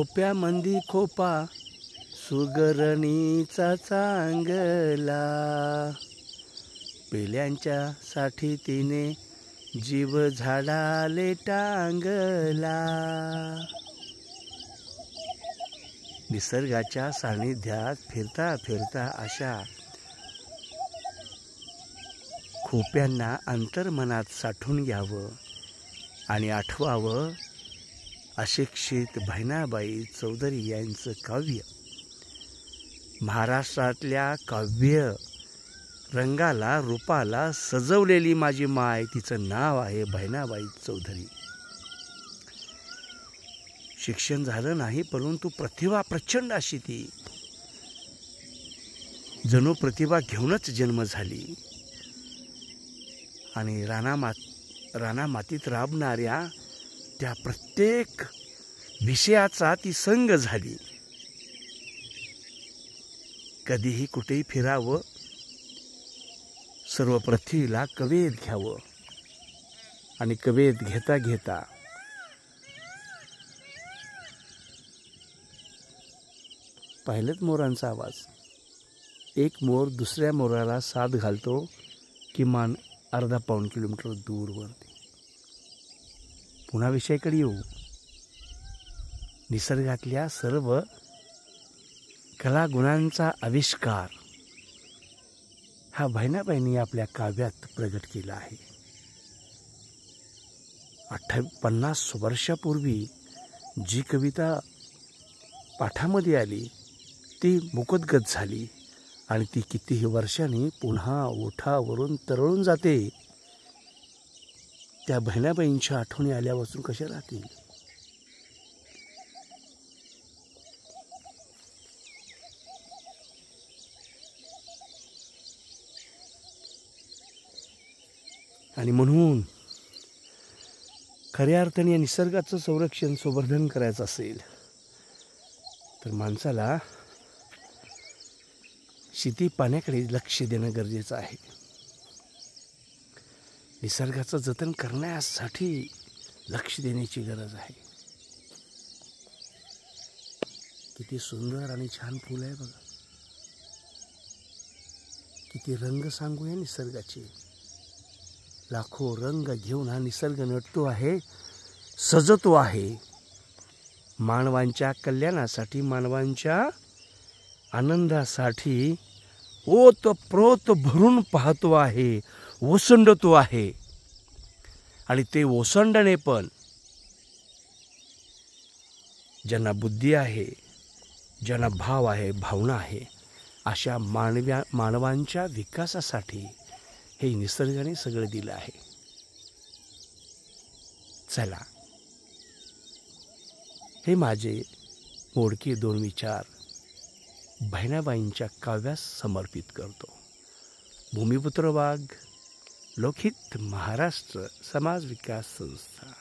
खोप्यामंदी खोपा सुगरणीचा चांगला, पेल्यांच्या साठी तिने जीव झाडाले टांगला. निसर्गाच्या सानिध्यात फिरता फिरता अशा खोप्यांना अंतर्मनात साठवून घ्यावं आणि आठवावं अशिक्षित बहिणाबाई चौधरी यांचं काव्य. महाराष्ट्रातल्या काव्य रंगाला रूपाला सजवलेली माझी माय, तिचं नाव आहे बहिणाबाई चौधरी. शिक्षण झालं नाही परंतु प्रतिभा प्रचंड अशी ती, जणू प्रतिभा घेऊनच जन्म झाली. आणि रानामातीत राबणाऱ्या त्या प्रत्येक विषयाचा ती संग झाली. कधीही कुठेही फिरावं, सर्व पृथ्वीला कवेत घ्यावं आणि कवेत घेता घेता पाहिलंच मोरांचा आवाज. एक मोर दुसऱ्या मोराला साथ घालतो किमान अर्धा-पाऊण किलोमीटर दूरवरती. पुन्हा विषयाकडे येऊ. निसर्गातल्या सर्व कलागुणांचा आविष्कार हा बहिणाबाईंनी आपल्या काव्यात प्रगट केला आहे. 50 वर्षापूर्वी जी कविता पाठामध्ये आली ती मुखोद्गत झाली आणि ती कितीही वर्षांनी पुन्हा ओठावरून तरळून जाते. त्या बहिणाबाईंच्या आठवणी आल्यापासून कशा राहतील. आणि म्हणून खऱ्या अर्थाने निसर्गाचं संरक्षण संवर्धन करायचं असेल तर माणसाला शेती पाण्याकडे लक्ष देणं गरजेचं आहे. निसर्गाचं जतन करण्यासाठी लक्ष देण्याची गरज आहे. किती सुंदर आणि छान फूल आहे बघा. किती रंग सांगूया निसर्गाचे. लाखो रंग घेऊन हा निसर्ग नटतो आहे, सजतो आहे. मानवांच्या कल्याणासाठी, मानवांच्या आनंदासाठी ओतप्रोत भरून पाहतो आहे, ओसंडतो आहे. आणि ते ओसंडणे पण ज्यांना बुद्धी आहे, ज्यांना भाव आहे, भावना आहे, अशा मानवांच्या विकासासाठी हे निसर्गाने सगळं दिलं आहे. चला, हे माझे मोडके 2 विचार बहिणाबाईंच्या काव्यास समर्पित करतो. भूमिपुत्र वाघ, लोकहित महाराष्ट्र समाज विकास संस्था.